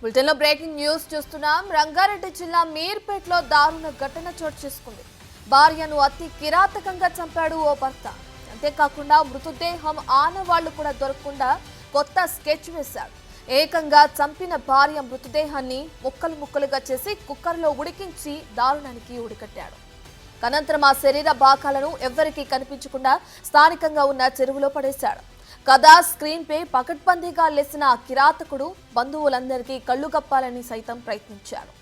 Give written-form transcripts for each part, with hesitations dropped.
బులెటిన్లో breaking news చూస్తున్నాం. రంగారెడ్డి జిల్లా మీర్పేటలో దారుణ ఘటన చోటు చేసుకుంది. భార్యను అతి కిరాతకంగా చంపాడు ఓ భర్త. అంతేకాకుండా మృతదేహం ఆనవాళ్లు కూడా దొరకకుండా కొత్త స్కెచ్ వేశాడు. ఏకంగా చంపిన భార్య మృతదేహాన్ని ముక్కలు ముక్కలుగా చేసి కుక్కర్లో ఉడికించి దారుణానికి ఉడికట్టాడు. అనంతరం ఆ శరీర భాగాలను ఎవ్వరికీ కనిపించకుండా స్థానికంగా ఉన్న చెరువులో పడేశాడు. కథా స్క్రీన్ పై పకడ్బందీగా లేసిన ఆ కిరాతకుడు బంధువులందరికీ కళ్లు గప్పాలని సైతం ప్రయత్నించాడు.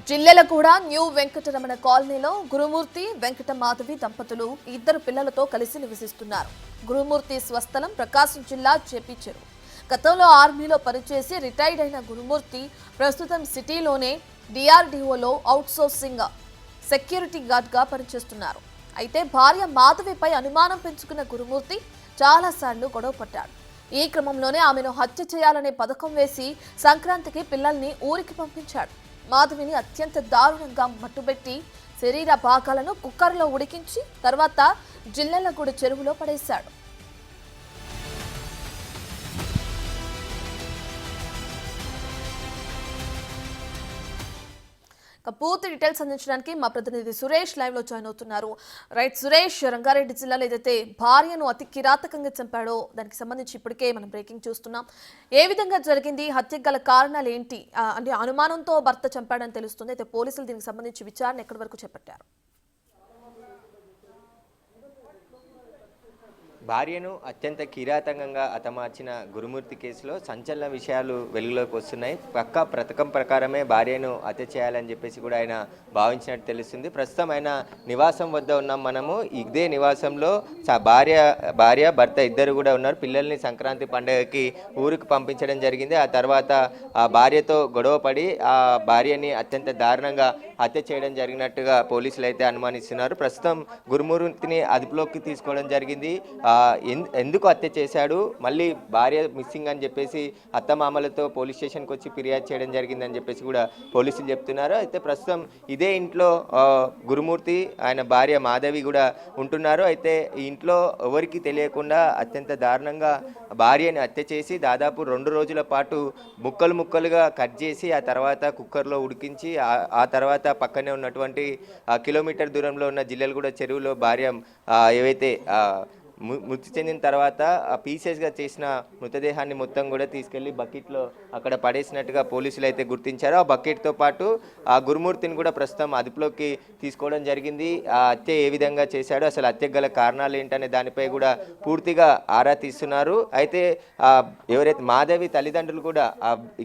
జిల్లెలగూడ న్యూ వెంకటరమణ కాలనీలో గురుమూర్తి వెంకట మాధవి దంపతులు ఇద్దరు పిల్లలతో కలిసి నివసిస్తున్నారు. గురుమూర్తి స్వస్థలం ప్రకాశం జిల్లా జేపీ చెరువు. గతంలో ఆర్మీలో పనిచేసి రిటైర్డ్ అయిన గురుమూర్తి ప్రస్తుతం సిటీలోనే డిఆర్డీఓలో అవుట్సోర్సింగ్ సెక్యూరిటీ గార్డ్గా పనిచేస్తున్నారు. అయితే భార్య మాధవిపై అనుమానం పెంచుకున్న గురుమూర్తి చాలాసార్లు గొడవ పడ్డాడు. ఈ క్రమంలోనే ఆమెను హత్య చేయాలనే పథకం వేసి సంక్రాంతికి పిల్లల్ని ఊరికి పంపించాడు. మాధవిని అత్యంత దారుణంగా మట్టుబెట్టి శరీర భాగాలను కుక్కర్లో ఉడికించి తర్వాత జిల్లెలగూడ చెరువులో పడేశాడు. పూర్తి డీటెయిల్స్ అందించడానికి మా ప్రతినిధి సురేష్ లైవ్ లో జాయిన్ అవుతున్నారు. రైట్ సురేష్, రంగారెడ్డి జిల్లాలో ఏదైతే భార్యను అతి కిరాతకంగా చంపాడో దానికి సంబంధించి ఇప్పటికే మనం బ్రేకింగ్ చూస్తున్నాం. ఏ విధంగా జరిగింది, హత్యకు గల కారణాలు ఏంటి? అంటే అనుమానంతో భర్త చంపాడని తెలుస్తుంది. అయితే పోలీసులు దీనికి సంబంధించి విచారణ ఎక్కడి వరకు చేపట్టారు? భార్యను అత్యంత కిరాతకంగా హతమార్చిన గురుమూర్తి కేసులో సంచలన విషయాలు వెలుగులోకి వస్తున్నాయి. పక్కా పథకం ప్రకారమే భార్యను హత్య చేయాలని చెప్పేసి కూడా ఆయన భావించినట్టు తెలుస్తుంది. ప్రస్తుతం ఆయన నివాసం వద్ద ఉన్నాం మనము. ఇదే నివాసంలో భార్య భర్త ఇద్దరు కూడా ఉన్నారు. పిల్లల్ని సంక్రాంతి పండుగకి ఊరికి పంపించడం జరిగింది. ఆ తర్వాత ఆ భార్యతో గొడవ పడి ఆ భార్యని అత్యంత దారుణంగా హత్య చేయడం జరిగినట్టుగా పోలీసులు అయితే అనుమానిస్తున్నారు. ప్రస్తుతం గురుమూర్తిని అదుపులోకి తీసుకోవడం జరిగింది. ఎందుకు హత్య చేశాడు, మళ్ళీ భార్య మిస్సింగ్ అని చెప్పేసి అత్తమామలతో పోలీస్ స్టేషన్కి వచ్చి ఫిర్యాదు చేయడం జరిగిందని చెప్పేసి కూడా పోలీసులు చెప్తున్నారు. అయితే ప్రస్తుతం ఇదే ఇంట్లో గురుమూర్తి ఆయన భార్య మాధవి కూడా ఉంటున్నారు. అయితే ఈ ఇంట్లో ఎవరికి తెలియకుండా అత్యంత దారుణంగా భార్యని హత్య చేసి దాదాపు 2 రోజుల పాటు ముక్కలు ముక్కలుగా కట్ చేసి ఆ తర్వాత కుక్కర్లో ఉడికించి ఆ తర్వాత పక్కనే ఉన్నటువంటి కిలోమీటర్ దూరంలో ఉన్న జిల్లెలగూడ చెరువులో భార్య ఏవైతే మృతి చెందిన తర్వాత ఆ పీసెస్గా చేసిన మృతదేహాన్ని మొత్తం కూడా తీసుకెళ్లి బకెట్లో అక్కడ పడేసినట్టుగా పోలీసులు అయితే గుర్తించారు. ఆ బకెట్తో పాటు ఆ గురుమూర్తిని కూడా ప్రస్తుతం అదుపులోకి తీసుకోవడం జరిగింది. ఆ హత్య ఏ విధంగా చేశాడో, అసలు హత్యకు గల కారణాలు ఏంటనే దానిపై కూడా పూర్తిగా ఆరా తీస్తున్నారు. అయితే ఎవరైతే మాధవి తల్లిదండ్రులు కూడా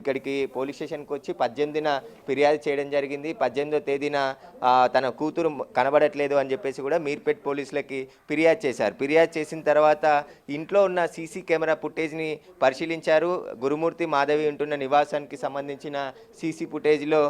ఇక్కడికి పోలీస్ స్టేషన్కి వచ్చి 18న ఫిర్యాదు చేయడం జరిగింది. 18వ తేదీన తన కూతురు కనబడట్లేదు అని చెప్పేసి కూడా మీర్పేట్ పోలీసులకి ఫిర్యాదు చేశారు. ఫిర్యాదు చేసిన తర్వాత ఇంట్లో ఉన్న సీసీ కెమెరా ఫుటేజ్ని పరిశీలించారు. గురుమూర్తి మాధవి ఉంటున్న నివాసానికి సంబంధించిన సీసీ ఫుటేజ్లో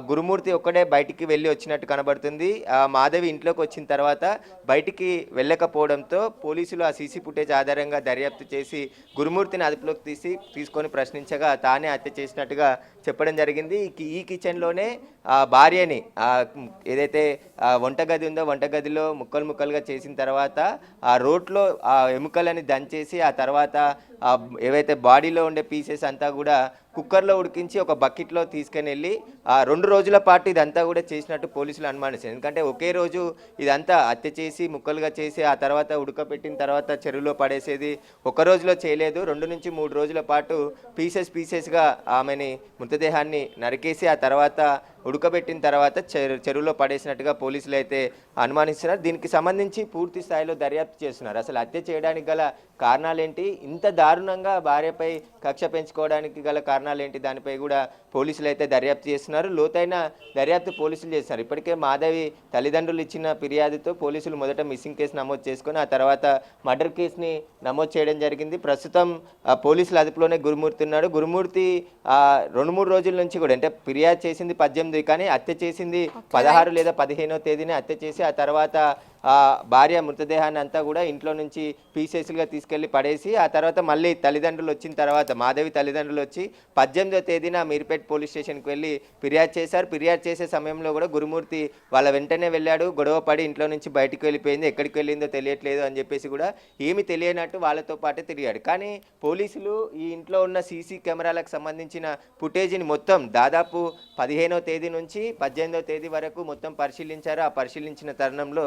గురుమూర్తి ఒక్కడే బయటికి వెళ్ళి వచ్చినట్టు కనబడుతుంది. మాధవి ఇంట్లోకి వచ్చిన తర్వాత బయటికి వెళ్ళకపోవడంతో పోలీసులు ఆ సీసీ ఫుటేజ్ ఆధారంగా దర్యాప్తు చేసి గురుమూర్తిని అదుపులోకి తీసుకొని ప్రశ్నించగా తానే హత్య చేసినట్టుగా చెప్పడం జరిగింది. ఈ కిచెన్లోనే భార్యని ఏదైతే వంటగది ఉందో వంటగదిలో ముక్కలు ముక్కలుగా చేసిన తర్వాత ఆ రోట్లో ఆ ఎముకలని దంచేసి ఆ తర్వాత ఏవైతే బాడీలో ఉండే పీసెస్ అంతా కూడా కుక్కర్లో ఉడికించి ఒక బకెట్లో తీసుకుని వెళ్ళి 2 రోజుల పాటు ఇదంతా కూడా చేసినట్టు పోలీసులు అనుమానిస్తారు. ఎందుకంటే ఒకే రోజు ఇదంతా హత్య చేసి ముక్కలుగా చేసి ఆ తర్వాత ఉడకపెట్టిన తర్వాత చెరువులో పడేసేది ఒక రోజులో చేయలేదు. 2 నుంచి 3 రోజుల పాటు పీసెస్గా ఆమెని మృతదేహాన్ని నరికేసి ఆ తర్వాత ఉడకబెట్టిన తర్వాత చెరువులో పడేసినట్టుగా పోలీసులు అయితే అనుమానిస్తున్నారు. దీనికి సంబంధించి పూర్తి స్థాయిలో దర్యాప్తు చేస్తున్నారు. అసలు హత్య చేయడానికి గల కారణాలేంటి, ఇంత దారుణంగా భార్యపై కక్ష పెంచుకోవడానికి గల కారణాలేంటి, దానిపై కూడా పోలీసులు అయితే దర్యాప్తు చేస్తున్నారు. లోతైన దర్యాప్తు పోలీసులు చేస్తున్నారు. ఇప్పటికే మాధవి తల్లిదండ్రులు ఇచ్చిన ఫిర్యాదుతో పోలీసులు మొదట మిస్సింగ్ కేసు నమోదు చేసుకొని ఆ తర్వాత మర్డర్ కేసుని నమోదు చేయడం జరిగింది. ప్రస్తుతం పోలీసుల అదుపులోనే గురుమూర్తి ఉన్నాడు. గురుమూర్తి 2-3 రోజుల నుంచి కూడా, అంటే ఫిర్యాదు చేసింది 18 కానీ హత్య చేసింది 16 లేదా 15వ తేదీనే హత్య చేసి ఆ తర్వాత ఆ భార్య మృతదేహాన్ని అంతా కూడా ఇంట్లో నుంచి పీసెస్లుగా తీసుకెళ్లి పడేసి ఆ తర్వాత మళ్ళీ తల్లిదండ్రులు వచ్చిన తర్వాత మాధవి తల్లిదండ్రులు వచ్చి 18వ తేదీన మీర్పేట్ పోలీస్ స్టేషన్కి వెళ్ళి ఫిర్యాదు చేశారు. ఫిర్యాదు చేసే సమయంలో కూడా గురుమూర్తి వాళ్ళ వెంటనే వెళ్ళాడు. గొడవ పడి ఇంట్లో నుంచి బయటకు వెళ్ళిపోయింది. ఎక్కడికి వెళ్ళిందో తెలియట్లేదు అని చెప్పేసి కూడా ఏమీ తెలియనట్టు వాళ్ళతో పాటే తిరిగాడు. కానీ పోలీసులు ఈ ఇంట్లో ఉన్న సీసీ కెమెరాలకు సంబంధించిన ఫుటేజీని మొత్తం దాదాపు 15వ తేదీ నుంచి 18వ తేదీ వరకు మొత్తం పరిశీలించారు. ఆ పరిశీలించిన తరుణంలో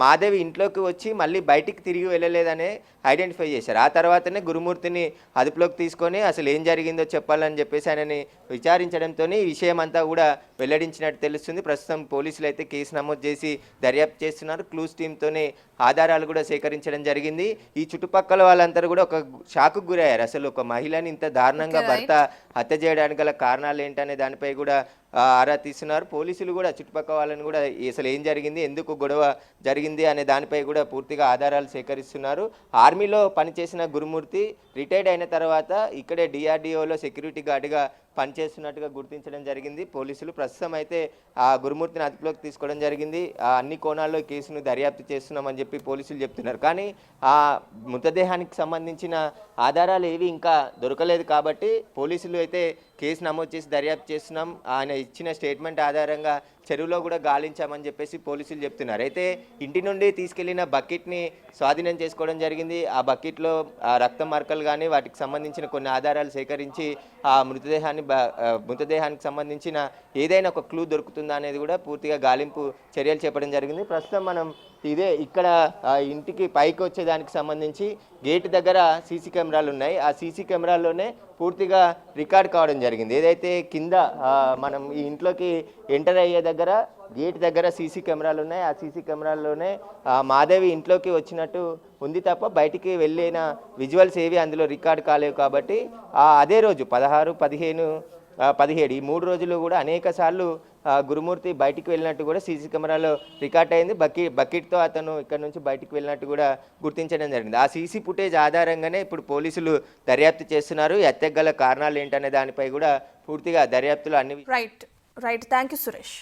మాధవి ఇంట్లోకి వచ్చి మళ్ళీ బయటికి తిరిగి వెళ్ళలేదనే ఐడెంటిఫై చేశారు. ఆ తర్వాతనే గురుమూర్తిని అదుపులోకి తీసుకొని అసలు ఏం జరిగిందో చెప్పాలని చెప్పేసి ఆయనని విచారించడంతో ఈ విషయం అంతా కూడా వెల్లడించినట్టు తెలుస్తుంది. ప్రస్తుతం పోలీసులు అయితే కేసు నమోదు చేసి దర్యాప్తు చేస్తున్నారు. క్లూస్ టీంతోనే ఆధారాలు కూడా సేకరించడం జరిగింది. ఈ చుట్టుపక్కల వాళ్ళందరూ కూడా ఒక షాకు గురయ్యారు. అసలు ఒక మహిళని ఇంత దారుణంగా భర్త హత్య చేయడానికి గల కారణాలు ఏంటనే దానిపై కూడా ఆరా తీస్తున్నారు. పోలీసులు కూడా చుట్టుపక్కల వాళ్ళని కూడా అసలు ఏం జరిగింది, ఎందుకు గొడవ జరిగింది అనే దానిపై కూడా పూర్తిగా ఆధారాలు సేకరిస్తున్నారు. ఆర్మీలో పనిచేసిన గురుమూర్తి రిటైర్డ్ అయిన తర్వాత ఇక్కడే డిఆర్డిఓలో సెక్యూరిటీ గార్డుగా పనిచేస్తున్నట్టుగా గుర్తించడం జరిగింది. పోలీసులు ప్రస్తుతం అయితే ఆ గురుమూర్తిని అదుపులోకి తీసుకోవడం జరిగింది. అన్ని కోణాల్లో కేసును దర్యాప్తు చేస్తున్నామని చెప్పి పోలీసులు చెప్తున్నారు. కానీ ఆ మృతదేహానికి సంబంధించిన ఆధారాలు ఏవి ఇంకా దొరకలేదు కాబట్టి పోలీసులు అయితే కేసు నమోదు చేసి దర్యాప్తు చేస్తున్నాం. ఆయన ఇచ్చిన స్టేట్మెంట్ ఆధారంగా చెరువులో కూడా గాలించామని చెప్పేసి పోలీసులు చెప్తున్నారు. అయితే ఇంటి నుండి తీసుకెళ్లిన బకెట్ని స్వాధీనం చేసుకోవడం జరిగింది. ఆ బకెట్లో రక్తం మరకలు కానీ వాటికి సంబంధించిన కొన్ని ఆధారాలు సేకరించి ఆ మృతదేహానికి సంబంధించిన ఏదైనా ఒక క్లూ దొరుకుతుందా అనేది కూడా పూర్తిగా గాలింపు చర్యలు చేపట్టడం జరిగింది. ప్రస్తుతం మనం ఇదే ఇక్కడ ఇంటికి పైకి వచ్చేదానికి సంబంధించి గేట్ దగ్గర సీసీ కెమెరాలు ఉన్నాయి. ఆ సీసీ కెమెరాల్లోనే పూర్తిగా రికార్డ్ కావడం జరిగింది. ఏదైతే కింద మనం ఈ ఇంట్లోకి ఎంటర్ అయ్యే దగ్గర గేట్ దగ్గర సీసీ కెమెరాలు ఉన్నాయి. ఆ సీసీ కెమెరాల్లోనే మాధవి ఇంట్లోకి వచ్చినట్టు ఉంది తప్ప బయటికి వెళ్ళిన విజువల్స్ ఏవి అందులో రికార్డ్ కాలేవు. కాబట్టి అదే రోజు 16, 15, 17 ఈ 3 రోజులు కూడా అనేక సార్లు గురుమూర్తి బయటికి వెళ్ళినట్టు కూడా సీసీ కెమెరాలో రికార్డ్ అయింది. బకెట్తో అతను ఇక్కడ నుంచి బయటికి వెళ్ళినట్టు కూడా గుర్తించడం జరిగింది. ఆ సీసీ ఫుటేజ్ ఆధారంగానే ఇప్పుడు పోలీసులు దర్యాప్తు చేస్తున్నారు. ఈ హత్యకు గల కారణాలు ఏంటనే దానిపై కూడా పూర్తిగా దర్యాప్తులో అన్ని రైట్ థ్యాంక్ యూ సురేష్.